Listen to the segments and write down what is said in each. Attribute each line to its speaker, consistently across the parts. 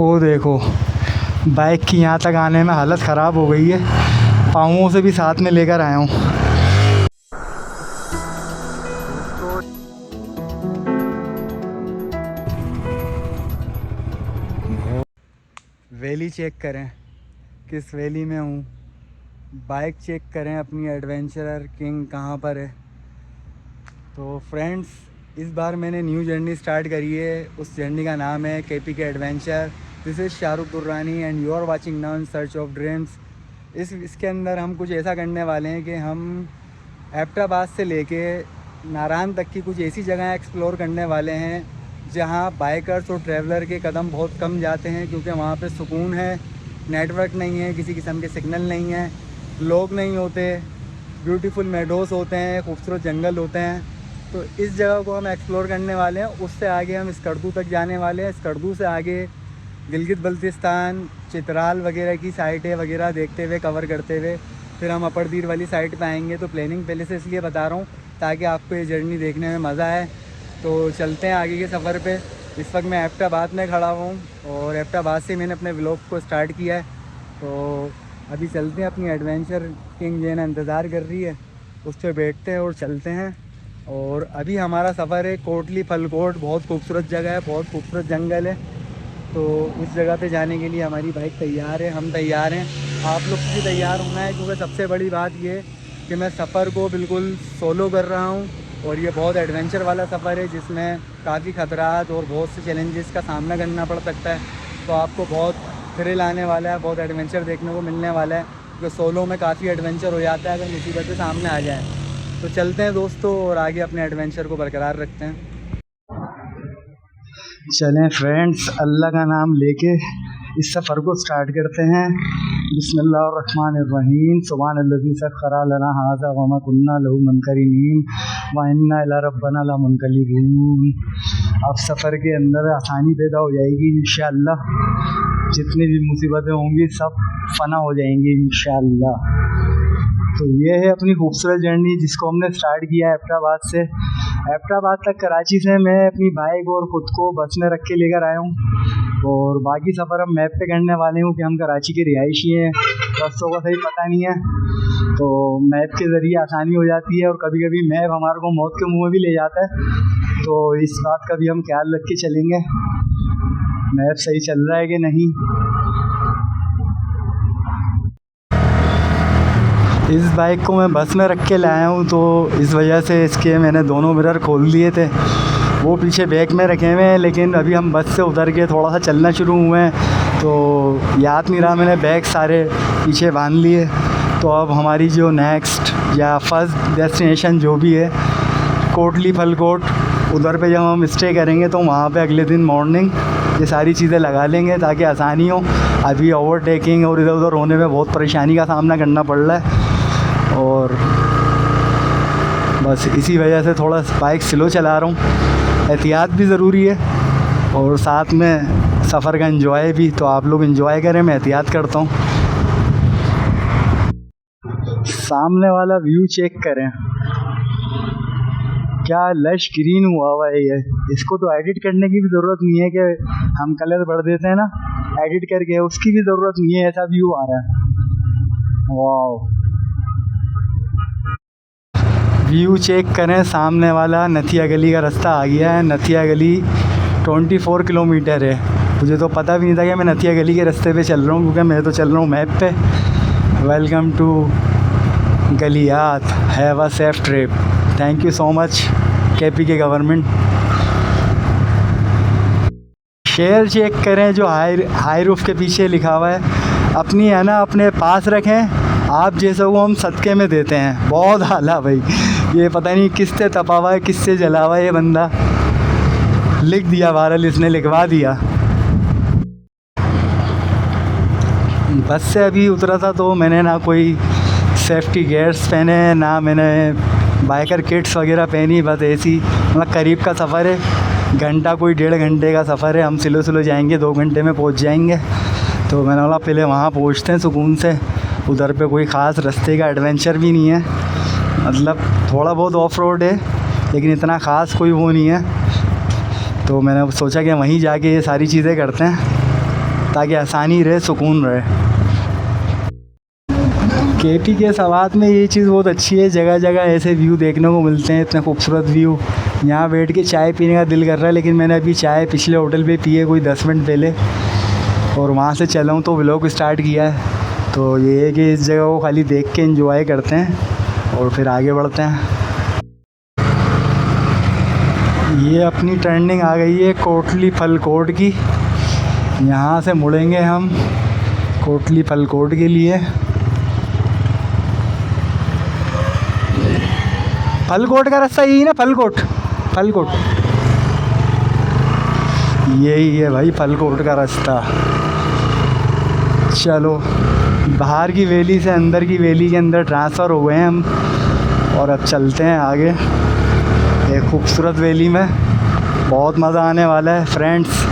Speaker 1: वो देखो, बाइक की यहाँ तक आने में हालत ख़राब हो गई है, पाँवों से भी साथ में लेकर आया हूँ। वैली चेक करें, किस वैली में हूँ। बाइक चेक करें अपनी, एडवेंचरर किंग कहाँ पर है। तो फ्रेंड्स, इस बार मैंने न्यू जर्नी स्टार्ट करी है। उस जर्नी का नाम है KPK adventure. This is Shahrukh Durrani and you are watching now in search of dreams. इसके अंदर हम कुछ ऐसा करने वाले हैं कि हम एबटाबाद से लेके नारायण तक की कुछ ऐसी जगह एक्सप्लोर करने वाले हैं जहाँ बाइकर्स और ट्रैवलर के कदम बहुत कम जाते हैं, क्योंकि वहाँ पे सुकून है, नेटवर्क नहीं है, किसी किस्म के सिग्नल नहीं है, लोग नहीं होते, ब्यूटीफुल मेडोज़ होते हैं, खूबसूरत जंगल होते हैं। तो इस जगह को हम एक्सप्लोर करने वाले हैं। उससे आगे हम स्कर्दू तक जाने वाले हैं। स्कर्दू से आगे गिलगित बल्तिस्तान, चित्राल वगैरह की साइटें वगैरह देखते हुए, कवर करते हुए फिर हम अपर दीर वाली साइट पे आएंगे। तो प्लानिंग पहले से इसलिए बता रहा हूँ ताकि आपको ये जर्नी देखने में मज़ा आए। तो चलते हैं आगे के सफ़र पे। इस वक्त मैं एबटाबाद में खड़ा हूँ और एबटाबाद से मैंने अपने व्लॉग को स्टार्ट किया है। तो अभी चलते हैं, अपनी एडवेंचर किंग जेना इंतज़ार कर रही है, उस पर बैठते हैं और चलते हैं। और अभी हमारा सफ़र है कोटली फलकोट। बहुत खूबसूरत जगह है, बहुत खूबसूरत जंगल है। तो इस जगह पे जाने के लिए हमारी बाइक तैयार है, हम तैयार हैं। आप लोग को भी तैयार होना है, क्योंकि सबसे बड़ी बात ये कि मैं सफ़र को बिल्कुल सोलो कर रहा हूँ और ये बहुत एडवेंचर वाला सफ़र है जिसमें काफ़ी ख़तरात और बहुत से चैलेंजेस का सामना करना पड़ सकता है। तो आपको बहुत थ्रिल आने वाला है, बहुत एडवेंचर देखने को मिलने वाला है, क्योंकि सोलो में काफ़ी एडवेंचर हो जाता है अगर मुसीबतें सामने आ जाएँ। तो चलते हैं दोस्तों और आगे अपने एडवेंचर को बरकरार रखते हैं। चलें फ्रेंड्स, अल्लाह का नाम लेके इस सफ़र को स्टार्ट करते हैं। बिस्मिल्लाहिर्रहमानिर्रहीम। सुब्हानल्लज़ी सख़्ख़रा लना हाज़ा व मा कुन्ना लहू मुक़रिनीन व इन्ना इला रब्बिना लमुनक़लिबून। अब सफ़र के अंदर आसानी पैदा हो जाएगी इंशाअल्लाह। जितनी भी मुसीबतें होंगी सब फ़ना हो जाएंगी इंशाअल्लाह। तो ये है अपनी खूबसूरत जर्नी जिसको हमने स्टार्ट किया है एबटाबाद से। एबटाबाद तक कराची से मैं अपनी बाइक और ख़ुद को बस में रख के लेकर आया हूँ और बाकी सफ़र हम मैप पे करने वाले हूँ कि हम कराची के रिहायशी हैं, बसों का सही पता नहीं है। तो मैप के ज़रिए आसानी हो जाती है और कभी कभी मैप हमारे को मौत के मुँह में भी ले जाता है। तो इस बात का भी हम ख्याल रख के चलेंगे, मैप सही चल रहा है कि नहीं। इस बाइक को मैं बस में रख के लाया हूँ, तो इस वजह से इसके मैंने दोनों मिरर खोल दिए थे, वो पीछे बैग में रखे हुए हैं। लेकिन अभी हम बस से उतर के थोड़ा सा चलना शुरू हुए हैं, तो याद नहीं रहा मैंने बैग सारे पीछे बांध लिए। तो अब हमारी जो नेक्स्ट या फर्स्ट डेस्टिनेशन जो भी है कोटली फलकोट, उधर पे जब हम स्टे करेंगे तो वहाँ पे अगले दिन मॉर्निंग ये सारी चीज़ें लगा लेंगे ताकि आसानी हो। अभी ओवरटेकिंग और इधर उधर होने में बहुत परेशानी का सामना करना पड़ रहा है और बस इसी वजह से थोड़ा बाइक स्लो चला रहा हूँ। एहतियात भी ज़रूरी है और साथ में सफ़र का एंजॉय भी। तो आप लोग एंजॉय करें, मैं एहतियात करता हूँ। सामने वाला व्यू चेक करें, क्या लश ग्रीन हुआ हुआ है ये। इसको तो एडिट करने की भी ज़रूरत नहीं है कि हम कलर भर देते हैं ना एडिट करके, उसकी भी ज़रूरत नहीं है, ऐसा व्यू आ रहा है। वाह, व्यू चेक करें। सामने वाला नथिया गली का रास्ता आ गया है। नथिया गली 24 किलोमीटर है। मुझे तो पता भी नहीं था कि मैं नथिया गली के रास्ते पे चल रहा हूँ, क्योंकि मैं तो चल रहा हूँ मैप पे। Welcome to Galiyat, have a safe trip. Thank you so much KPK government. Share check करें जो हाई रूफ के पीछे लिखा हुआ है, अपनी है ना अपने पास रखें, आप जैसे वो हम सदक़े में देते हैं। बहुत आला भाई, ये पता नहीं किससे तपा हुआ है, किससे जला हुआ है ये बंदा, लिख दिया बहरहाल, इसने लिखवा दिया। बस से अभी उतरा था तो मैंने ना कोई सेफ्टी गियर्स पहने, ना मैंने बाइकर किट्स वगैरह पहनी। बस ऐसी मतलब करीब का सफ़र है, घंटा कोई 1.5 घंटे का सफ़र है। हम स्लो स्लो जाएंगे, 2 घंटे में पहुंच जाएंगे। तो मैंने बोला पहले वहाँ पहुँचते हैं सुकून से। उधर पे कोई ख़ास रास्ते का एडवेंचर भी नहीं है, मतलब थोड़ा बहुत ऑफ रोड है लेकिन इतना ख़ास कोई वो नहीं है। तो मैंने सोचा कि वहीं जाके ये सारी चीज़ें करते हैं। ताकि आसानी रहे, सुकून रहे। केपी के सवात में ये चीज़ बहुत अच्छी है, जगह जगह ऐसे व्यू देखने को मिलते हैं, इतने खूबसूरत व्यू। यहाँ बैठ के चाय पीने का दिल कर रहा है, लेकिन मैंने अभी चाय पिछले होटल पे पी है कोई 10 मिनट पहले, और वहाँ से चला हूँ तो व्लॉग स्टार्ट किया है। तो ये है कि इस जगह को खाली देख के एंजॉय करते हैं और फिर आगे बढ़ते हैं। ये अपनी टर्निंग आ गई है कोटली फलकोट की, यहाँ से मुड़ेंगे हम कोटली फलकोट के लिए। फलकोट का रास्ता यही ना, फलकोट यही है भाई फलकोट का रास्ता। चलो, बाहर की वैली से अंदर की वैली के अंदर ट्रांसफ़र हो गए हैं हम, और अब चलते हैं आगे एक खूबसूरत वैली में। बहुत मज़ा आने वाला है फ्रेंड्स।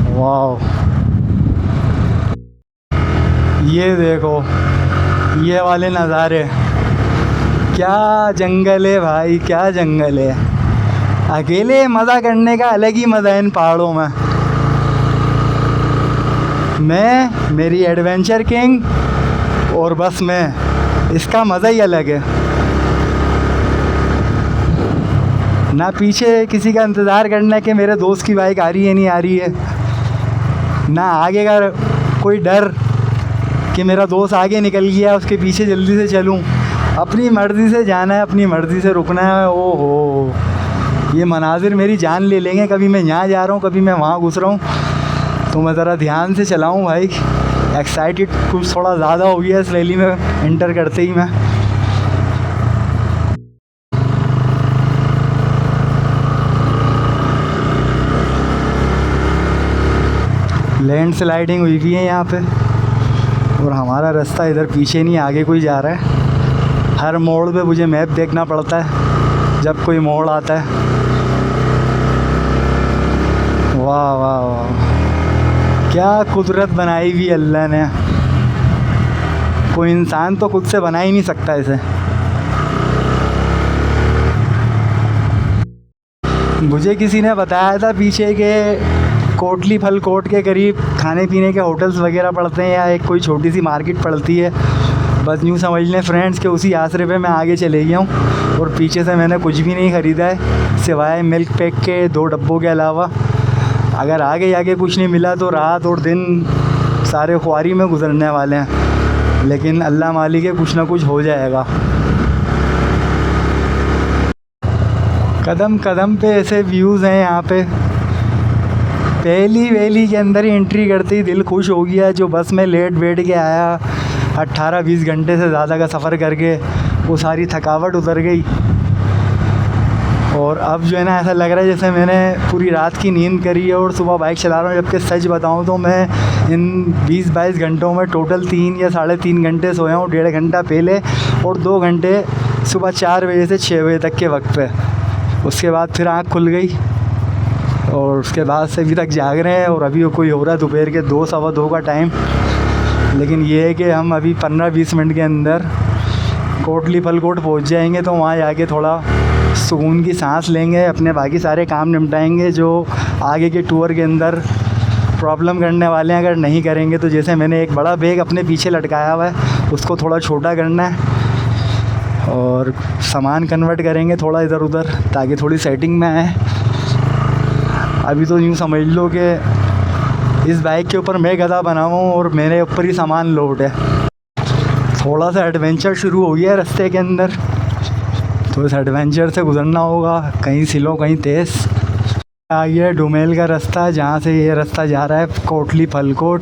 Speaker 1: वाह, ये देखो ये वाले नज़ारे, क्या जंगल है भाई, क्या जंगल है। अकेले मज़ा करने का अलग ही मज़ा है इन पहाड़ों में। मैं, मेरी एडवेंचर किंग और बस मैं, इसका मज़ा ही अलग है। ना पीछे किसी का इंतज़ार करना कि मेरे दोस्त की बाइक आ रही है नहीं आ रही है, ना आगे का कोई डर कि मेरा दोस्त आगे निकल गया उसके पीछे जल्दी से चलूं। अपनी मर्ज़ी से जाना है, अपनी मर्ज़ी से रुकना है। ओहो, ये मनाजिर मेरी जान ले लेंगे। कभी मैं यहाँ जा रहा हूँ, कभी मैं वहाँ घुस रहा हूँ, तो मैं ज़रा ध्यान से चलाऊँ भाई। एक्साइटेड कुछ थोड़ा ज़्यादा हो गया इस वैली में एंटर करते ही मैं। लैंड स्लाइडिंग हुई भी है यहाँ पे, और हमारा रास्ता इधर पीछे नहीं, आगे कोई जा रहा है। हर मोड़ पे मुझे मैप देखना पड़ता है जब कोई मोड़ आता है। वाह वाह वाह, क्या कुदरत बनाई हुई अल्लाह ने। कोई इंसान तो खुद से बना ही नहीं सकता इसे। मुझे किसी ने बताया था पीछे के कोटली फलकोट के करीब खाने पीने के होटल्स वगैरह पड़ते हैं, या एक कोई छोटी सी मार्केट पड़ती है। बस यूँ समझ लें फ्रेंड्स कि उसी आसरे पे मैं आगे चले गया हूँ, और पीछे से मैंने कुछ भी नहीं ख़रीदा है सिवाय मिल्क पैक के 2 डब्बों के अलावा। अगर आगे कुछ नहीं मिला तो रात और दिन सारे ख्वारी में गुजरने वाले हैं, लेकिन अल्लाह मालिक है, कुछ ना कुछ हो जाएगा। कदम कदम पे ऐसे व्यूज़ हैं यहाँ पे। पहली वैली के अंदर ही एंट्री करते ही दिल खुश हो गया। जो बस में लेट बैठ के आया 18-20 घंटे से ज़्यादा का सफ़र करके, वो सारी थकावट उतर गई। और अब जो है ना, ऐसा लग रहा है जैसे मैंने पूरी रात की नींद करी है और सुबह बाइक चला रहा हूँ। जबकि सच बताऊँ तो मैं इन 20-22 घंटों में टोटल 3 या 3.5 घंटे सोया हूँ। 1.5 घंटा पहले और 2 घंटे सुबह 4 बजे से 6 बजे तक के वक्त पे। उसके बाद फिर आँख खुल गई, और उसके बाद से अभी तक जाग रहे हैं। और अभी कोई हो रहा है दोपहर के 2 सवा 2 का टाइम। लेकिन ये है कि हम अभी 15-20 मिनट के अंदर कोटली फलकोट पहुंच जाएंगे, तो वहाँ जाके थोड़ा सुकून की सांस लेंगे, अपने बाकी सारे काम निपटाएंगे जो आगे के टूर के अंदर प्रॉब्लम करने वाले हैं। अगर नहीं करेंगे तो जैसे मैंने एक बड़ा बैग अपने पीछे लटकाया हुआ है, उसको थोड़ा छोटा करना है, और सामान कन्वर्ट करेंगे थोड़ा इधर उधर, ताकि थोड़ी सेटिंग में आए। अभी तो यूँ समझ लो कि इस बाइक के ऊपर मैं गधा बना हुआ हूँ और मेरे ऊपर ही सामान लोड है। थोड़ा सा एडवेंचर शुरू हो गया है रास्ते के अंदर, तो इस एडवेंचर से गुजरना होगा, कहीं स्लो कहीं तेज़। आ गया डुमेल का रास्ता, जहाँ से ये रास्ता जा रहा है कोटली फलकोट।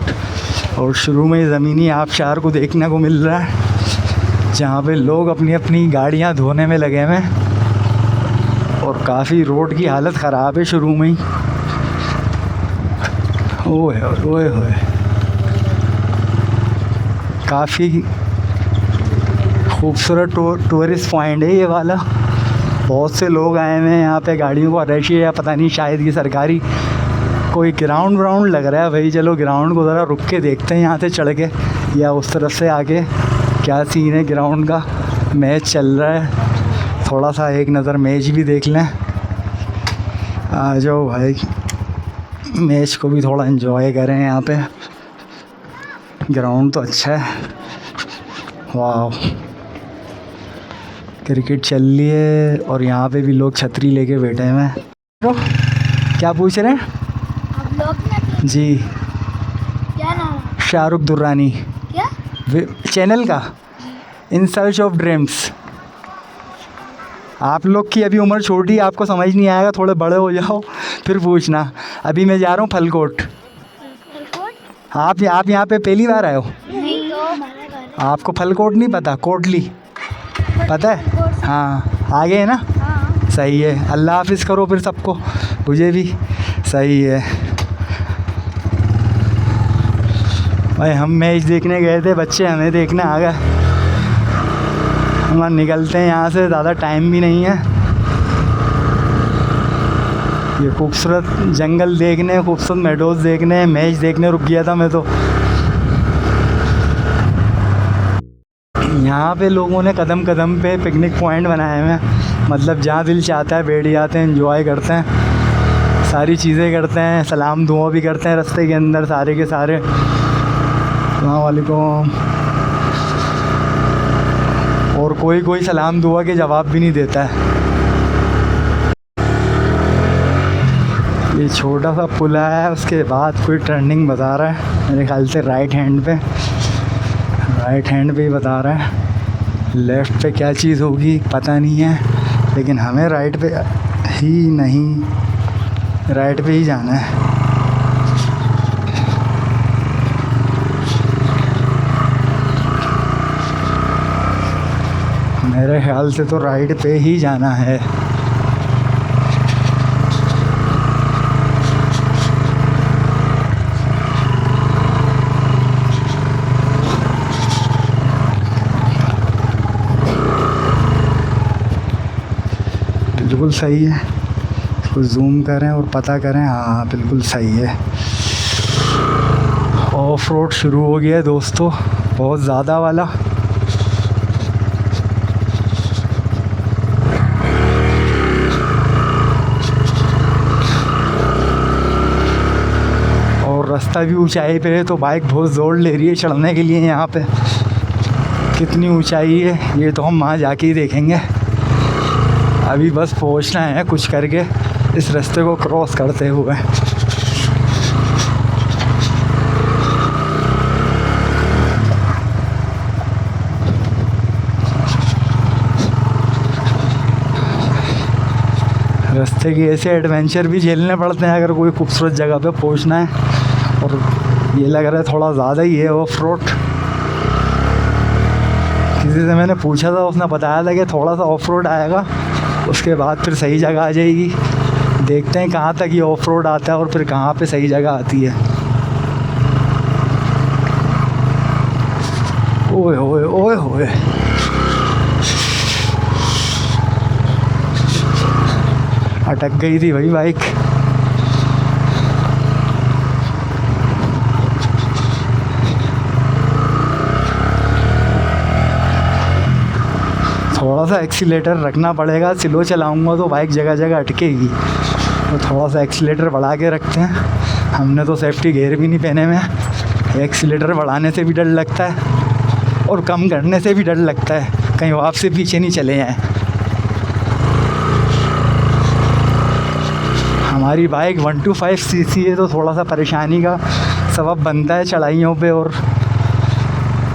Speaker 1: और शुरू में ज़मीनी आबशार को देखने को मिल रहा है, जहाँ पे लोग अपनी अपनी गाड़ियाँ धोने में लगे हुए हैं। और काफ़ी रोड की हालत ख़राब है शुरू में ही। ओए ओए ओए, काफ़ी खूबसूरत टूरिस्ट पॉइंट है ये वाला। बहुत से लोग आए हुए हैं यहाँ पे, गाड़ियों को रश है या पता नहीं, शायद ये सरकारी कोई ग्राउंड व्राउंड लग रहा है भाई। चलो ग्राउंड को ज़रा रुक के देखते हैं यहाँ से चढ़ के, या उस तरफ से आके क्या सीन है ग्राउंड का। मैच चल रहा है, थोड़ा सा एक नज़र मैच भी देख लें। आ जाओ भाई, मैच को भी थोड़ा एंजॉय करें। यहाँ पे ग्राउंड तो अच्छा है। वाह, क्रिकेट चल रही है और यहाँ पे भी लोग छतरी लेके बैठे हुए हैं। तो क्या पूछ रहे हैं
Speaker 2: आप लोग?
Speaker 1: जी,
Speaker 2: क्या नाम है?
Speaker 1: शाहरुख दुर्रानी।
Speaker 2: क्या
Speaker 1: चैनल का इन सर्च ऑफ ड्रीम्स। आप लोग की अभी उम्र छोटी, आपको समझ नहीं आएगा, थोड़े बड़े हो जाओ फिर पूछना। अभी मैं जा रहा हूँ फलकोट। आप यहाँ पे पहली बार आए हो?
Speaker 2: नहीं,
Speaker 1: आपको फलकोट नहीं पता? कोटली पता है? हाँ, आगे है ना?
Speaker 2: हाँ।
Speaker 1: सही है। अल्लाह हाफिज़ करो फिर सबको, मुझे भी। सही है भाई। हम मैच देखने गए थे, बच्चे हमें देखने आ गए। हम निकलते हैं यहाँ से, ज़्यादा टाइम भी नहीं है। ये खूबसूरत जंगल देखने, खूबसूरत मेडोज़ देखने, मैच देखने रुक गया था मैं तो। यहाँ पे लोगों ने कदम कदम पे पिकनिक पॉइंट बनाए हुए हैं। मतलब जहाँ दिल चाहता है बैठ जाते हैं, एंजॉय करते हैं, सारी चीज़ें करते हैं, सलाम दुआ भी करते हैं रास्ते के अंदर सारे के सारे। अस्सलाम वालेकुम। और कोई सलाम दुआ के जवाब भी नहीं देता है। ये छोटा सा पुल है, उसके बाद कोई टर्निंग बता रहा है मेरे ख्याल से राइट हैंड पे ही बता रहा है। लेफ़्ट पे क्या चीज़ होगी पता नहीं है, लेकिन हमें राइट पे ही जाना है। मेरे ख्याल से तो राइट पे ही जाना है। बिल्कुल सही है। इसको जूम करें और पता करें। हाँ बिल्कुल सही है। ऑफ रोड शुरू हो गया है दोस्तों, बहुत ज़्यादा वाला। और रास्ता भी ऊंचाई पे है, तो बाइक बहुत ज़ोर ले रही है चढ़ने के लिए। यहाँ पे कितनी ऊंचाई है ये तो हम वहाँ जाके ही देखेंगे। अभी बस पहुँचना है कुछ करके इस रास्ते को क्रॉस करते हुए। रास्ते के ऐसे एडवेंचर भी झेलने पड़ते हैं अगर कोई खूबसूरत जगह पे पहुंचना है। और ये लग रहा है थोड़ा ज़्यादा ही है ऑफ रोड। किसी से मैंने पूछा था, उसने बताया था कि थोड़ा सा ऑफ रोड आएगा, उसके बाद फिर सही जगह आ जाएगी। देखते हैं कहाँ तक ये ऑफ रोड आता है और फिर कहाँ पे सही जगह आती है। ओए ओए ओए ओए, अटक गई थी भाई बाइक। थोड़ा सा एक्सीलेटर रखना पड़ेगा, स्लो चलाऊंगा तो बाइक जगह जगह अटकेगी। तो थोड़ा सा एक्सीलेटर बढ़ा के रखते हैं। हमने तो सेफ्टी गियर भी नहीं पहने हुए। एक्सीलेटर बढ़ाने से भी डर लगता है और कम करने से भी डर लगता है, कहीं वो आपसे पीछे नहीं चले जाएँ। हमारी बाइक 125 सीसी है, तो थोड़ा सा परेशानी का सबब बनता है चढ़ाइयों पे। और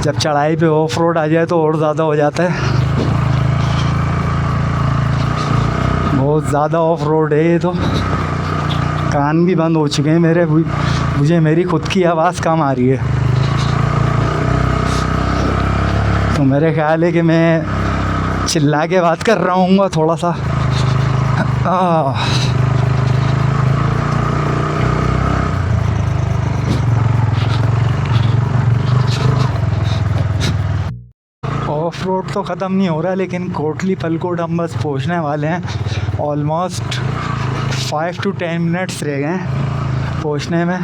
Speaker 1: जब चढ़ाई पे ऑफ रोड आ जाए तो और ज़्यादा हो जाता है। बहुत ज़्यादा ऑफ रोड है ये तो। कान भी बंद हो चुके हैं मेरे, मुझे मेरी खुद की आवाज़ कम आ रही है। तो मेरे ख्याल है कि मैं चिल्ला के बात कर रहा हूँ थोड़ा सा। ऑफ रोड तो ख़त्म नहीं हो रहा, लेकिन कोटली फलकोट हम बस पहुँचने वाले हैं। ऑलमोस्ट 5 to 10 मिनट्स रह गए हैं पहुँचने में।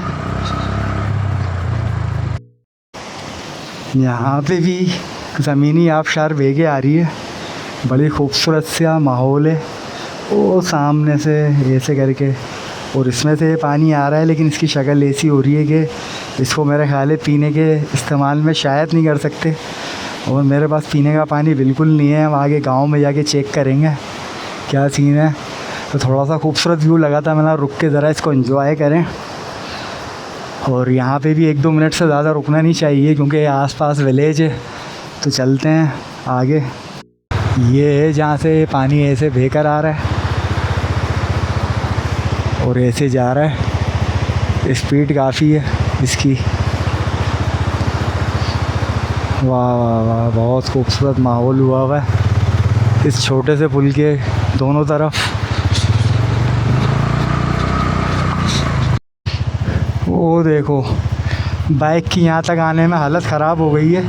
Speaker 1: यहाँ पे भी ज़मीनी आबशार बेगे आ रही है, बड़ी खूबसूरत सा माहौल है। वो सामने से ऐसे करके और इसमें से ये पानी आ रहा है, लेकिन इसकी शक्ल ऐसी हो रही है कि इसको मेरा ख्याल है पीने के इस्तेमाल में शायद नहीं कर सकते। और मेरे पास पीने का पानी बिल्कुल नहीं है। हम आगे गांव में जाके चेक करेंगे क्या सीन है। तो थोड़ा सा खूबसूरत व्यू लगा था, मैंने रुक के ज़रा इसको एंजॉय करें। और यहाँ पे भी 1-2 मिनट से ज़्यादा रुकना नहीं चाहिए, क्योंकि आसपास विलेज है। तो चलते हैं आगे। ये है जहाँ से पानी ऐसे बहकर आ रहा है और ऐसे जा रहा है। स्पीड काफ़ी है इसकी। वाह वाह वाह, बहुत खूबसूरत माहौल हुआ है इस छोटे से पुल के दोनों तरफ। वो देखो, बाइक की यहाँ तक आने में हालत ख़राब हो गई है।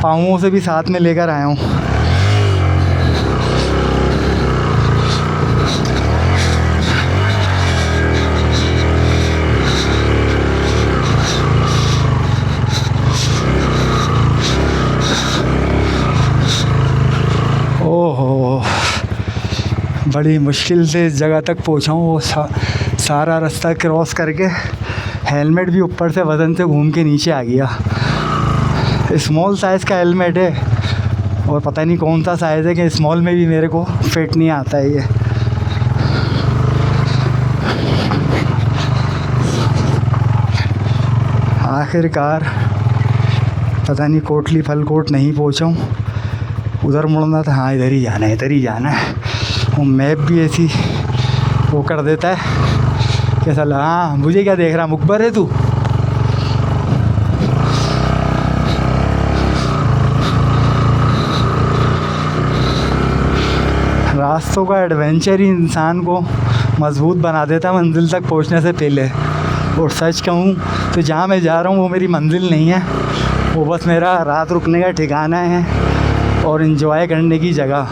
Speaker 1: पाँवों से भी साथ में लेकर आया हूँ। ओहो, बड़ी मुश्किल से इस जगह तक पहुँचा हूँ। वो सारा रास्ता क्रॉस करके हेलमेट भी ऊपर से वज़न से घूम के नीचे आ गया। स्मॉल साइज़ का हेलमेट है और पता नहीं कौन सा साइज़ है कि स्मॉल में भी मेरे को फिट नहीं आता है ये। आखिरकार पता नहीं कोटली फलकोट नहीं पहुँचा हूँ। उधर मुड़ना था। हाँ, इधर ही जाना है, इधर ही जाना है। वो मैप भी ऐसी वो कर देता है कैसा लगा। हाँ, मुझे क्या देख रहा, मुखबर है तू? रास्तों का एडवेंचर ही इंसान को मजबूत बना देता है मंजिल तक पहुंचने से पहले। और सच कहूँ तो जहाँ मैं जा रहा हूँ वो मेरी मंजिल नहीं है, वो बस मेरा रात रुकने का ठिकाना है और इन्जॉय करने की जगह।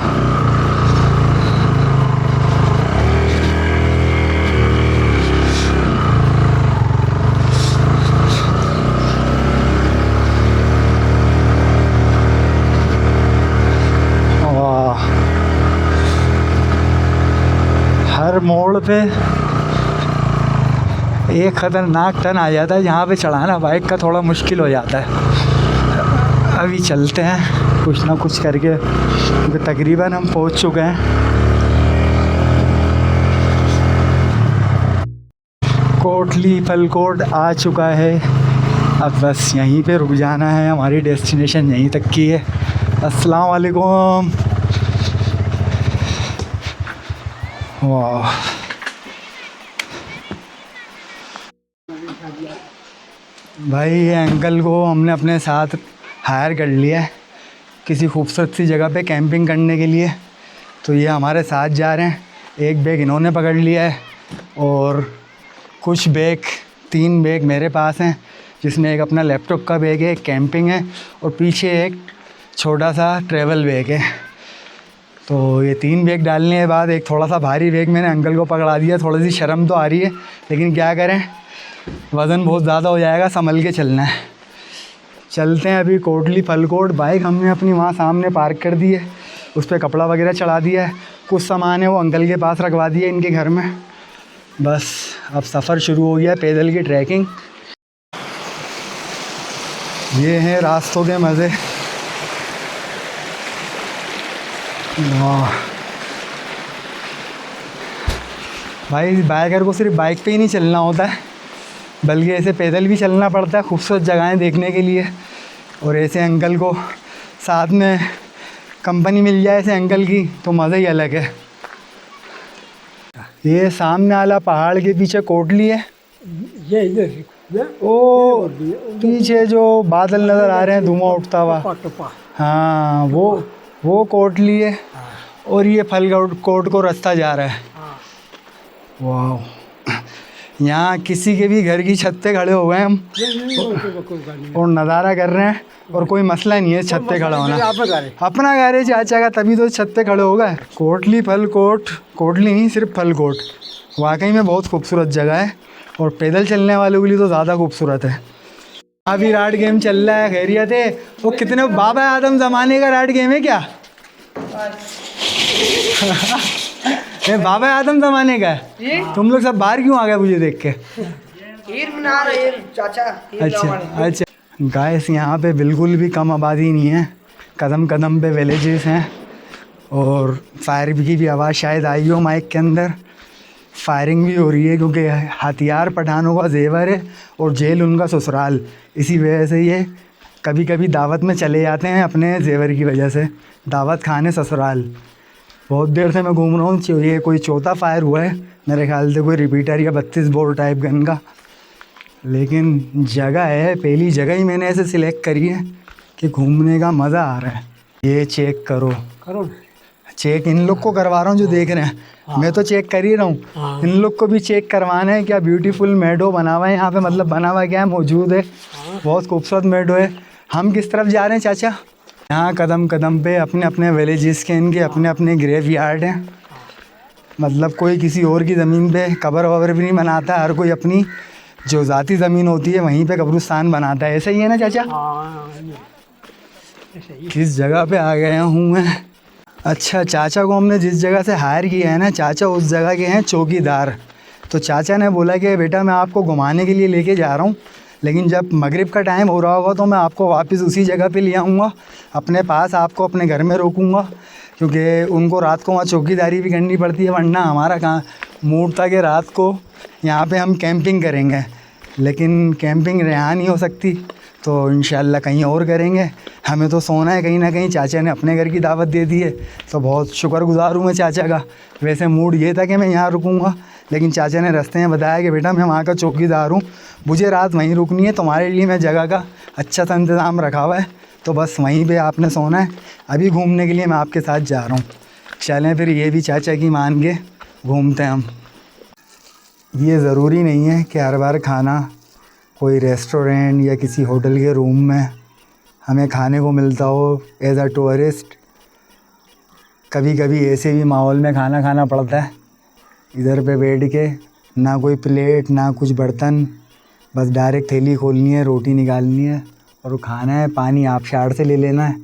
Speaker 1: वाह, हर मोड़ पे एक ख़तरनाक टर्न आ जाता है जहाँ पे चढ़ाना बाइक का थोड़ा मुश्किल हो जाता है। अभी चलते हैं कुछ ना कुछ करके, क्योंकि तकरीबन हम पहुँच चुके हैं। कोटली फलकोट आ चुका है। अब बस यहीं पे रुक जाना है, हमारी डेस्टिनेशन यहीं तक की है। अस्सलाम वालेकुम। वाह, भाई ये अंकल को हमने अपने साथ हायर कर लिया है किसी खूबसूरत सी जगह पे कैंपिंग करने के लिए। तो ये हमारे साथ जा रहे हैं। एक बैग इन्होंने पकड़ लिया है और कुछ बैग, 3 बैग मेरे पास हैं, जिसमें एक अपना लैपटॉप का बैग है, एक कैंपिंग है और पीछे एक छोटा सा ट्रैवल बैग है। तो ये 3 बैग डालने के बाद एक थोड़ा सा भारी बैग मैंने अंकल को पकड़ा दिया। थोड़ी सी शर्म तो आ रही है, लेकिन क्या करें, वज़न बहुत ज़्यादा हो जाएगा, संभल के चलना है। चलते हैं अभी कोटली फलकोट। बाइक हमने अपनी वहाँ सामने पार्क कर दी है, उस पर कपड़ा वगैरह चढ़ा दिया है। कुछ सामान है वो अंकल के पास रखवा दिया इनके घर में। बस अब सफ़र शुरू हो गया, पैदल की ट्रैकिंग। ये हैं रास्तों के मज़े। वाह भाई, बाइकर को सिर्फ बाइक पे ही नहीं चलना होता है, बल्कि ऐसे पैदल भी चलना पड़ता है खूबसूरत जगहें देखने के लिए। और ऐसे अंकल को साथ में कंपनी मिल जाए ऐसे अंकल की तो मज़ा ही अलग है। ये सामने वाला पहाड़ के पीछे कोटली है।
Speaker 3: ये
Speaker 1: ओ पीछे जो बादल नज़र आ रहे हैं धुआं उठता हुआ, हाँ वो कोटली है। और ये फलकोट को रास्ता जा रहा है। वाह, यहाँ किसी के भी घर की छत पे खड़े हो गए हम और नज़ारा कर रहे हैं, और कोई मसला नहीं है छत पे खड़ा होना। अपना घर है चाचा का, तभी तो छत पे खड़े हो गए। कोटली फलकोट, कोटली नहीं सिर्फ फलकोट, वाकई में बहुत खूबसूरत जगह है और पैदल चलने वालों के लिए तो ज़्यादा खूबसूरत है। अभी राइड गेम चल रहा है, खैरियत है? वो कितने बाबा आदम ज़माने का राइड गेम है क्या? ये बाबा आदम जमाने का है। तुम लोग सब बाहर क्यों आ गए मुझे देख के?
Speaker 4: ईद मना रहे चाचा।
Speaker 1: अच्छा गाइस, यहाँ पे बिल्कुल भी कम आबादी नहीं है, कदम कदम पे विलेजेस हैं। और फायर की भी आवाज़ शायद आई हो माइक के अंदर। फायरिंग भी हो रही है क्योंकि हथियार पठानों का जेवर है और जेल उनका ससुराल। इसी वजह से ये कभी कभी दावत में चले जाते हैं अपने जेवर की वजह से, दावत खाने ससुराल। बहुत देर से मैं घूम रहा हूँ, ये कोई चौथा फायर हुआ है मेरे ख्याल से, कोई रिपीटर या 32 बोर टाइप गन का। लेकिन जगह है, पहली जगह ही मैंने ऐसे सिलेक्ट करी है कि घूमने का मज़ा आ रहा है। ये चेक करो,
Speaker 3: करो
Speaker 1: चेक इन लोग को करवा रहा हूँ जो देख रहे हैं। मैं तो चेक कर ही रहा हूँ, इन लोग को भी चेक करवाना है। क्या ब्यूटीफुल मेडो बना हुआ है यहाँ पे, मतलब बना हुआ क्या है, मौजूद है। बहुत खूबसूरत मेडो है। हम किस तरफ जा रहे हैं चाचा? यहाँ कदम कदम पे अपने अपने विलेजेस के इनके अपने अपने ग्रेव यार्ड हैं। मतलब कोई किसी और की ज़मीन पे कब्र वब्र भी नहीं बनाता, हर कोई अपनी जो ज़ाती ज़मीन होती है वहीं पे कब्रिस्तान बनाता है। ऐसा ही है ना चाचा? किस जगह पे आ गया हूँ मैं? अच्छा, चाचा को हमने जिस जगह से हायर किया है ना, चाचा उस जगह के हैं चौकीदार। तो चाचा ने बोला कि बेटा मैं आपको घुमाने के लिए लेके जा रहा हूँ, लेकिन जब मगरिब का टाइम हो रहा होगा तो मैं आपको वापस उसी जगह पे ले आऊँगा अपने पास, आपको अपने घर में रोकूँगा, क्योंकि उनको रात को वहाँ चौकीदारी भी करनी पड़ती है। वरना हमारा कहाँ मूड था कि रात को यहाँ पे हम कैंपिंग करेंगे, लेकिन कैंपिंग यहाँ नहीं हो सकती, तो इंशाल्लाह कहीं और करेंगे। हमें तो सोना है कहीं ना कहीं। चाचा ने अपने घर की दावत दे दी है, तो बहुत शुक्रगुजार हूँ मैं चाचा का। वैसे मूड ये था कि मैं यहाँ रुकूँगा, लेकिन चाचा ने रास्ते में बताया कि बेटा मैं वहाँ का चौकीदार हूँ, मुझे रात वहीं रुकनी है, तुम्हारे लिए मैं जगह का अच्छा सा इंतज़ाम रखा हुआ है, तो बस वहीं पे आपने सोना है। अभी घूमने के लिए मैं आपके साथ जा रहा हूँ। चलें फिर, ये भी चाचा की मान के घूमते हैं हम। ये ज़रूरी नहीं है कि हर बार खाना कोई रेस्टोरेंट या किसी होटल के रूम में हमें खाने को मिलता हो एज़ अ टूरिस्ट। कभी कभी ऐसे भी माहौल में खाना खाना पड़ता है, इधर पे बैठ के, ना कोई प्लेट ना कुछ बर्तन, बस डायरेक्ट थैली खोलनी है, रोटी निकालनी है और खाना है। पानी आप शार से ले लेना है।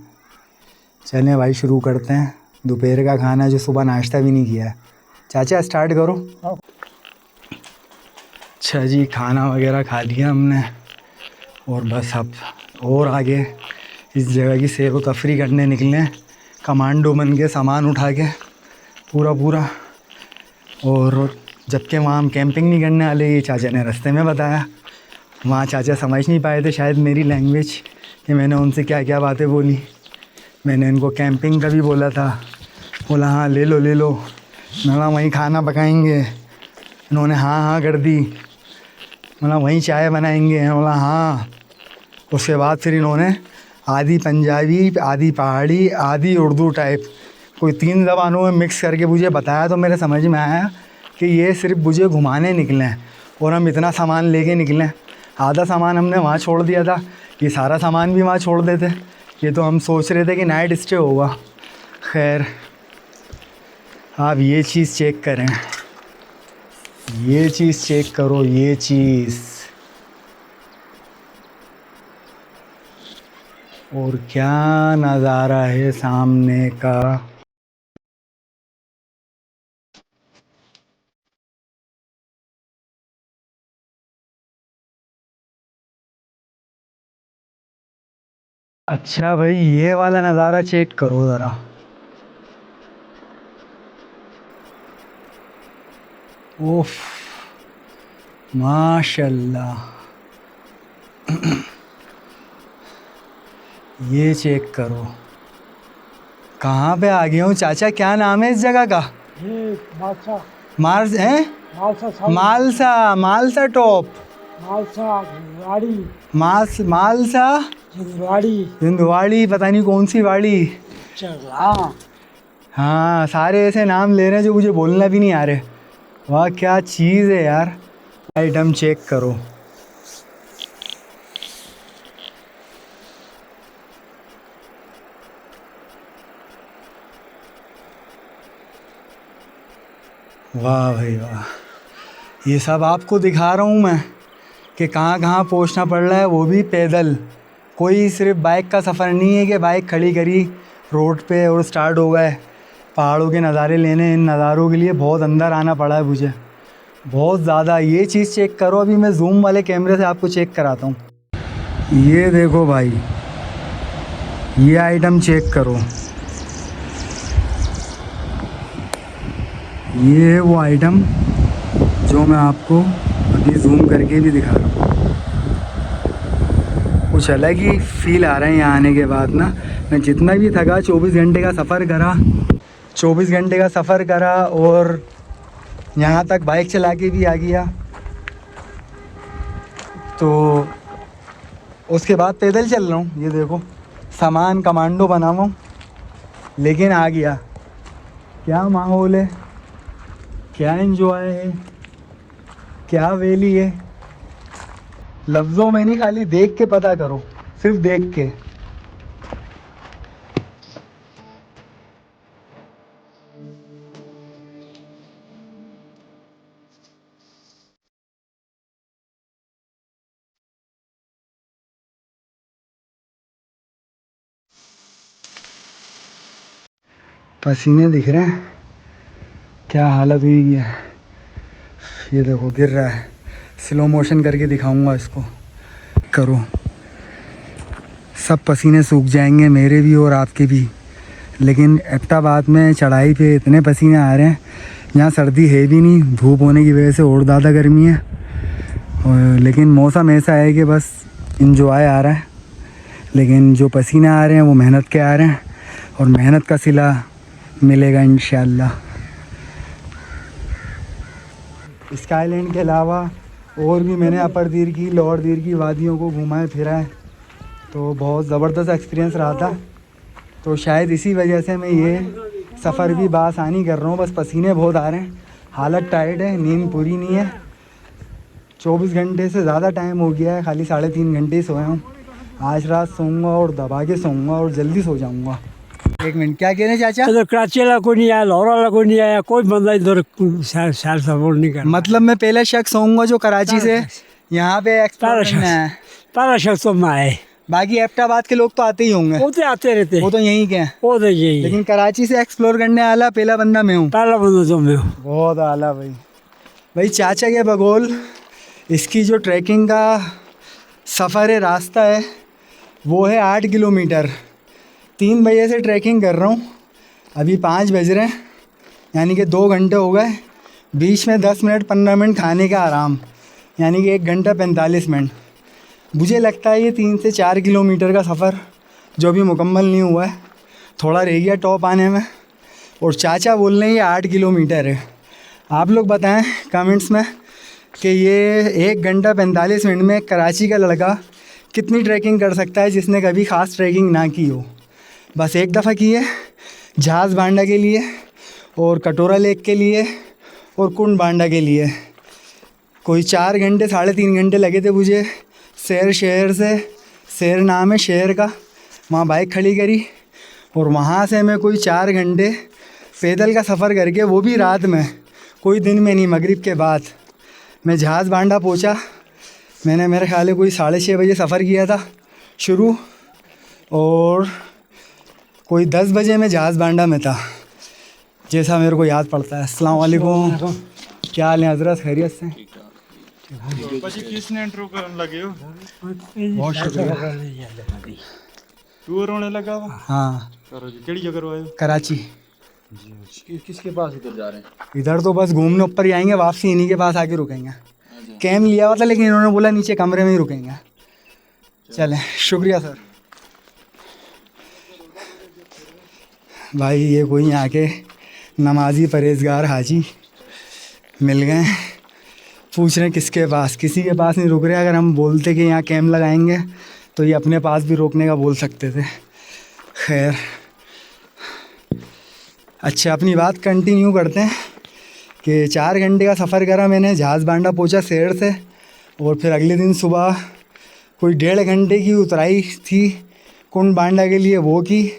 Speaker 1: चलें भाई, शुरू करते हैं दोपहर का खाना, जो सुबह नाश्ता भी नहीं किया है। चाचा स्टार्ट करो। अच्छा जी, खाना वगैरह खा लिया हमने और बस अब और आगे इस जगह की सैर व तफरी करने निकले हैं, कमांडो बन के सामान उठा के पूरा। और जबकि वहाँ हम कैंपिंग नहीं करने वाले, ये चाचा ने रास्ते में बताया। वहाँ चाचा समझ नहीं पाए थे शायद मेरी लैंग्वेज, कि मैंने उनसे क्या क्या बातें बोली। मैंने इनको कैंपिंग का भी बोला था, बोला हाँ ले लो। मैं वहीं खाना पकाएंगे, इन्होंने हाँ कर दी। मतलब वहीं चाय बनाएंगे, बोला हाँ। उसके बाद फिर इन्होंने आधी पंजाबी, आधी पहाड़ी, आधी उर्दू टाइप कोई 3 ज़बानों में मिक्स करके मुझे बताया। तो मेरे समझ में आया कि ये सिर्फ मुझे घुमाने निकले हैं और हम इतना सामान लेके निकले हैं। आधा सामान हमने वहाँ छोड़ दिया था, ये सारा सामान भी वहाँ छोड़ देते। ये तो हम सोच रहे थे कि नाइट स्टे होगा। खैर, आप ये चीज़ चेक करें, ये चीज़ चेक करो, ये चीज़। और क्या नज़ारा है सामने का। अच्छा भाई, ये वाला नज़ारा चेक करो ज़रा। ओफ, माशाल्लाह। ये चेक करो, कहाँ पे आ गया हूँ चाचा? क्या नाम है इस जगह का?
Speaker 3: ये मालसा
Speaker 1: मार्स है?
Speaker 3: मालसा
Speaker 1: मालसा टॉप,
Speaker 3: मालसा वाड़ी
Speaker 1: मालसा
Speaker 3: वाड़ी
Speaker 1: हिंदवाड़ी, पता नहीं कौन सी वाड़ी।
Speaker 3: हाँ
Speaker 1: हाँ, सारे ऐसे नाम ले रहे हैं जो मुझे बोलना भी नहीं आ रहे। वाह क्या चीज़ है यार। आइटम चेक करो, वाह भाई वाह। ये सब आपको दिखा रहा हूँ मैं कि कहाँ कहाँ पहुँचना पड़ रहा है, वो भी पैदल। कोई सिर्फ बाइक का सफ़र नहीं है कि बाइक खड़ी करी रोड पे और स्टार्ट हो गए। पहाड़ों के नज़ारे लेने। इन नज़ारों के लिए बहुत अंदर आना पड़ा है मुझे, बहुत ज़्यादा। ये चीज़ चेक करो, अभी मैं जूम वाले कैमरे से आपको चेक कराता हूँ। ये देखो भाई, ये आइटम चेक करो। ये है वो आइटम जो मैं आपको अभी जूम करके भी दिखा रहा हूँ। कुछ अलग ही फील आ रहा है यहाँ आने के बाद ना। मैं जितना भी थका, 24 घंटे का सफ़र करा, 24 घंटे का सफ़र करा और यहाँ तक बाइक चला के भी आ गया, तो उसके बाद पैदल चल रहा हूँ। ये देखो, सामान कमांडो बना हुआ हूँ, लेकिन आ गया। क्या माहौल है, क्या एंजॉय है, क्या वैली है, लफ्ज़ों में नहीं, खाली देख के पता करो, सिर्फ देख के। पसीने दिख रहे हैं, क्या हालत हुई है। ये देखो गिर रहा है, स्लो मोशन करके दिखाऊंगा इसको, करो। सब पसीने सूख जाएंगे, मेरे भी और आपके भी। लेकिन एबटाबाद में चढ़ाई पे इतने पसीने आ रहे हैं। यहाँ सर्दी है भी नहीं, धूप होने की वजह से और ज़्यादा गर्मी है। लेकिन मौसम ऐसा है कि बस इंजॉय आ रहा है। लेकिन जो पसीने आ रहे हैं वो मेहनत के आ रहे हैं, और मेहनत का सिला मिलेगा इंशाल्लाह। स्काईलैंड के अलावा और भी मैंने अपर दीर की, लोअर दीर की वादियों को घुमाए फिरा है, तो बहुत ज़बरदस्त एक्सपीरियंस रहा था। तो शायद इसी वजह से मैं ये सफ़र भी बासानी कर रहा हूँ। बस पसीने बहुत आ रहे हैं, हालत टाइट है, नींद पूरी नहीं है। 24 घंटे से ज़्यादा टाइम हो गया है, खाली 3.5 घंटे ही सोया हूँ। आज रात सोऊंगा और दबा के सोऊंगा और जल्दी सो जाऊँगा। एक मिनट, क्या कह रहे हैं चाचा?
Speaker 3: इधर कराची वाला कोई नहीं आया, लाहौर वाला कोई नहीं आया, कोई बंदा इधर सैर सफर नहीं कर।
Speaker 1: मतलब मैं पहला शख्स होऊंगा जो कराची से यहाँ पे एक्सप्लोर करना है।
Speaker 3: पहला शख्स तो मैं आए,
Speaker 1: बाकी एबटाबाद के लोग तो आते ही होंगे,
Speaker 3: वो तो आते रहते,
Speaker 1: वो तो यहीं के हैं।
Speaker 3: वो तो यही,
Speaker 1: लेकिन कराची से एक्सप्लोर करने वाला पहला बंदा मैं हूँ।
Speaker 3: पहला बंदा तो मैं हूँ।
Speaker 1: बहुत आला भाई। भाई चाचा के बगौल इसकी जो ट्रैकिंग का सफ़र है, रास्ता है, वो है 8 किलोमीटर। 3 बजे से ट्रैकिंग कर रहा हूँ, अभी 5 बज रहे हैं, यानी कि 2 घंटे हो गए। बीच में 10 मिनट 15 मिनट खाने का आराम, यानी कि 1 घंटा 45 मिनट। मुझे लगता है ये 3 से 4 किलोमीटर का सफ़र जो अभी मुकम्मल नहीं हुआ है, थोड़ा रह गया टॉप आने में। और चाचा बोल रहे हैं ये 8 किलोमीटर है। आप लोग बताएं कमेंट्स में कि ये 1 घंटा 45 मिनट में कराची का लड़का कितनी ट्रैकिंग कर सकता है, जिसने कभी ख़ास ट्रैकिंग ना की हो। बस एक दफ़ा की है, जहाज़ बांडा के लिए और कटोरा लेक के लिए और कुंड बांडा के लिए। कोई 4 घंटे 3.5 घंटे लगे थे मुझे शहर से, शहर नाम है शहर का, वहाँ बाइक खड़ी करी और वहाँ से मैं कोई 4 घंटे पैदल का सफ़र करके, वो भी रात में, कोई दिन में नहीं, मगरिब के बाद मैं जहाज़ बांडा पहुँचा। मैंने मेरे ख्याल है कोई 6:30 बजे सफ़र किया था शुरू, और कोई 10 बजे मैं जहाज़ बांडा में था, जैसा मेरे को याद पड़ता है। अस्सलाम वालेकुम, क्या हाल है हज़रत, खैरियत से? बहुत शुक्रिया।
Speaker 5: टूर होने लगा हुआ?
Speaker 1: हाँ,
Speaker 5: केड़ी जगह आए?
Speaker 1: कराची।
Speaker 5: किसके पास इधर जा रहे हैं?
Speaker 1: इधर तो बस घूमने ऊपर ही आएंगे, वापसी इन्हीं के पास आके रुकेंगे। कैम्प लिया हुआ था, लेकिन इन्होंने बोला नीचे कमरे में ही रुकेंगे। चलें, शुक्रिया सर। भाई ये कोई यहाँ के नमाजी परहेजगार हाजी मिल गए, पूछ रहे हैं किसके पास। किसी के पास नहीं रुक रहे। अगर हम बोलते कि यहाँ कैम्प लगाएंगे तो ये अपने पास भी रोकने का बोल सकते थे। खैर, अच्छा, अपनी बात कंटिन्यू करते हैं कि 4 घंटे का सफ़र करा मैंने, जहाज़ बांडा पहुँचा शहर से, और फिर अगले दिन सुबह कोई 1.5 घंटे की उतराई थी कुंड बांडा के लिए, वो की,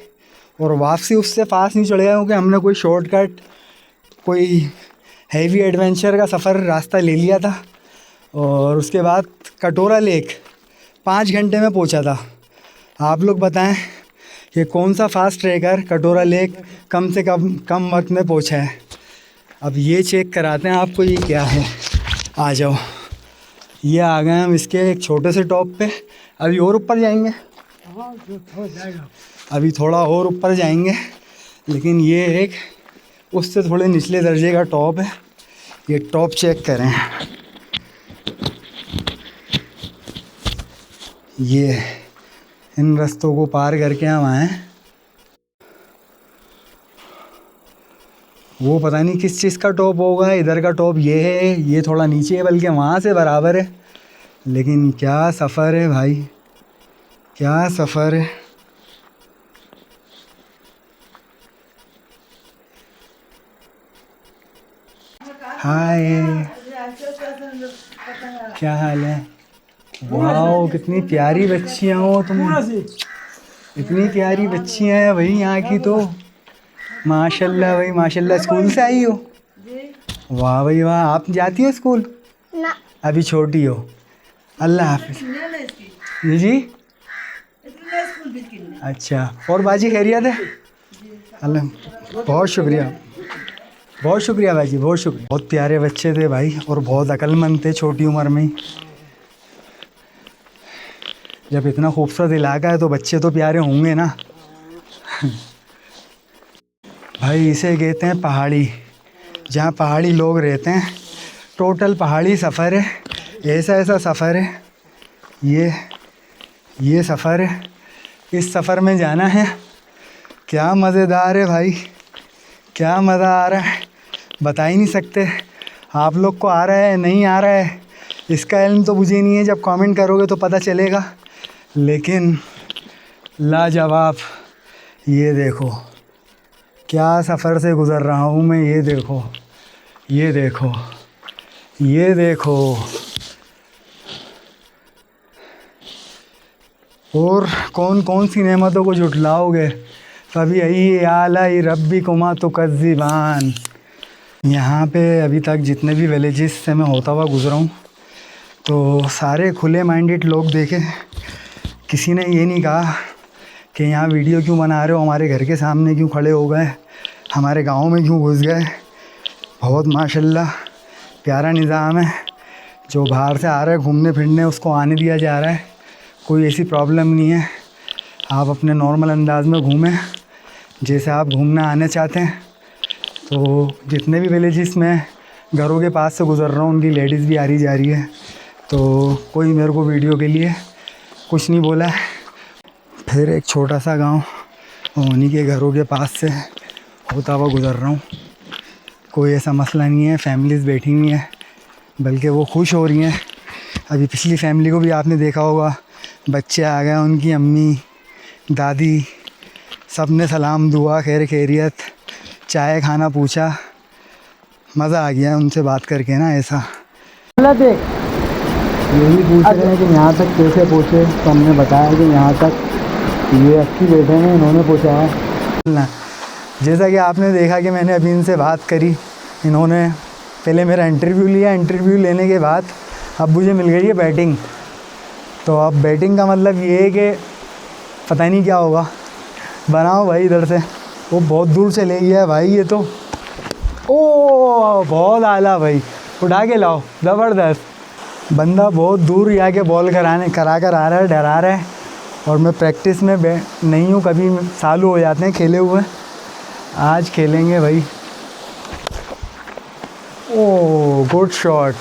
Speaker 1: और वापसी उससे फास्ट नहीं चढ़ गया क्योंकि हमने कोई शॉर्टकट, कोई हैवी एडवेंचर का सफ़र रास्ता ले लिया था। और उसके बाद कटोरा लेक 5 घंटे में पहुंचा था। आप लोग बताएं कि कौन सा फास्ट ट्रैकर कटोरा लेक कम से कम वक्त में पहुंचा है। अब ये चेक कराते हैं आपको ये क्या है। आ जाओ, ये आ गए हम इसके एक छोटे से टॉप पे। अभी और ऊपर जाएंगे, अभी थोड़ा और ऊपर जाएंगे, लेकिन ये एक उससे थोड़े निचले दर्जे का टॉप है। ये टॉप चेक करें, ये इन रास्तों को पार करके हम आए। वो पता नहीं किस चीज़ का टॉप होगा। इधर का टॉप ये है, ये थोड़ा नीचे है, बल्कि वहाँ से बराबर है। लेकिन क्या सफ़र है भाई, क्या सफ़र है। हाय, क्या हाल है? वाओ, कितनी प्यारी बच्चियाँ हो तुम, इतनी प्यारी बच्चियाँ हैं भाई यहाँ की तो। माशाल्लाह भाई माशाल्लाह। स्कूल से आई हो? वाह भाई वाह। आप जाती हो स्कूल?
Speaker 2: ना।
Speaker 1: अभी छोटी हो। अल्लाह हाफिज। जी अच्छा। और बाजी खैरियत है? अल्लाह, बहुत शुक्रिया, बहुत शुक्रिया भाई जी, बहुत शुक्रिया। बहुत प्यारे बच्चे थे भाई और बहुत अक्लमंद थे छोटी उम्र में। जब इतना खूबसूरत इलाका है तो बच्चे तो प्यारे होंगे ना। भाई इसे कहते हैं पहाड़ी, जहाँ पहाड़ी लोग रहते हैं। टोटल पहाड़ी सफ़र है, ऐसा ऐसा सफ़र है ये सफ़र है। इस सफ़र में जाना है, क्या मज़ेदार है भाई, क्या मज़ा आ रहा है, बता ही नहीं सकते। आप लोग को आ रहा है नहीं आ रहा है इसका इल्म तो मुझे नहीं है, जब कमेंट करोगे तो पता चलेगा। लेकिन लाजवाब, ये देखो क्या सफ़र से गुज़र रहा हूँ मैं। ये देखो, ये देखो, ये देखो। और कौन कौन सी नेमतों को जुटलाओगे। कभी यही आला रब्बी कुमा तो कज़्ज़िबान। यहाँ पे अभी तक जितने भी विलेजेस से मैं होता हुआ गुज़रा हूँ तो सारे खुले माइंडेड लोग देखे। किसी ने ये नहीं कहा कि यहाँ वीडियो क्यों बना रहे हो, हमारे घर के सामने क्यों खड़े हो गए, हमारे गांव में क्यों घुस गए। बहुत माशाल्लाह प्यारा निज़ाम है। जो बाहर से आ रहा है घूमने फिरने उसको आने दिया जा रहा है, कोई ऐसी प्रॉब्लम नहीं है। आप अपने नॉर्मल अंदाज में घूमें जैसे आप घूमना आने चाहते हैं। तो जितने भी विलेजेस में घरों के पास से गुज़र रहा हूँ उनकी लेडीज़ भी आ रही जा रही है, तो कोई मेरे को वीडियो के लिए कुछ नहीं बोला है। फिर एक छोटा सा गांव, उन्हीं के घरों के पास से होता हुआ गुज़र रहा हूँ। कोई ऐसा मसला नहीं है, फैमिलीज़ बैठी हुई हैं, बल्कि वो खुश हो रही हैं। अभी पिछली फैमिली को भी आपने देखा होगा, बच्चे आ गए, उनकी अम्मी दादी सब ने सलाम दुआ खैर खैरियत चाय खाना पूछा। मज़ा आ गया उनसे बात करके ना। ऐसा यही पूछ रहे हैं कि यहाँ तक कैसे पहुँचे, तो हमने बताया कि यहाँ तक ये अच्छी बैठे हैं, इन्होंने पूछा है। जैसा कि आपने देखा कि मैंने अभी इनसे बात करी, इन्होंने पहले मेरा इंटरव्यू लिया। इंटरव्यू लेने के बाद अब मुझे मिल गई है बैटिंग। तो अब बैटिंग का मतलब ये है कि पता नहीं क्या होगा। बनाओ भाई इधर से, वो बहुत दूर से ले गया है भाई ये तो। ओ बहुत आला भाई, उठा के लाओ, ज़बरदस्त। बंदा बहुत दूर जाके बॉल करा कर आ रहा है, डरा रहा है। और मैं प्रैक्टिस में नहीं हूँ, कभी सालों हो जाते हैं खेले हुए। आज खेलेंगे भाई। ओ गुड शॉट।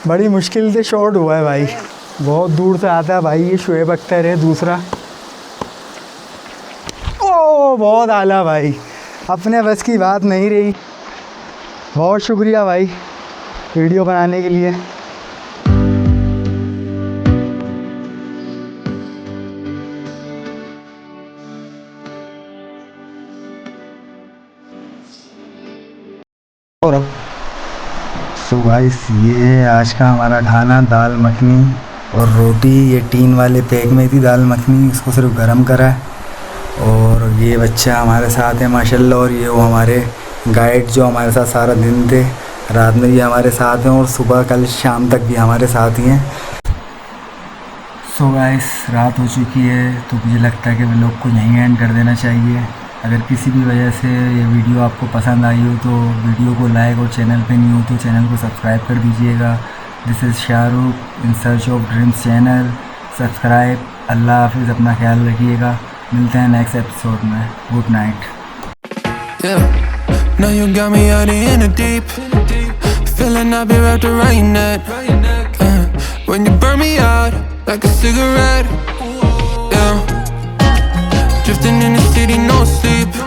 Speaker 1: बड़ी मुश्किल से शॉट हुआ है भाई, बहुत दूर से आता है भाई। ये शुएब अख्तर है दूसरा। ओ बहुत आला भाई, अपने बस की बात नहीं रही। बहुत शुक्रिया भाई वीडियो बनाने के लिए। और अब तो गाइस ये है आज का हमारा खाना, दाल मखनी और रोटी। ये टीन वाले पैक में थी दाल मखनी, इसको सिर्फ गरम करा है। और ये बच्चा हमारे साथ है माशाल्लाह, और ये वो हमारे गाइड जो हमारे साथ सारा दिन थे, रात में भी हमारे साथ हैं और सुबह कल शाम तक भी हमारे साथ ही हैं। सो गाइस रात हो चुकी है तो मुझे लगता है कि व्लॉग को यहीं एंड कर देना चाहिए। अगर किसी भी वजह से ये वीडियो आपको पसंद आई हो तो वीडियो को लाइक और चैनल पे नहीं हो तो चैनल को सब्सक्राइब कर दीजिएगा। This is Shahrukh in search of dreams channel. Subscribe. अल्लाह हाफिज़, अपना ख्याल रखिएगा। मिलते हैं नेक्स्ट एपिसोड में। Good night.
Speaker 6: Now you got me out in the deep, feeling I'll be wrapped around your neck. When you burn me out like a cigarette, yeah. Drifting in the city, no sleep.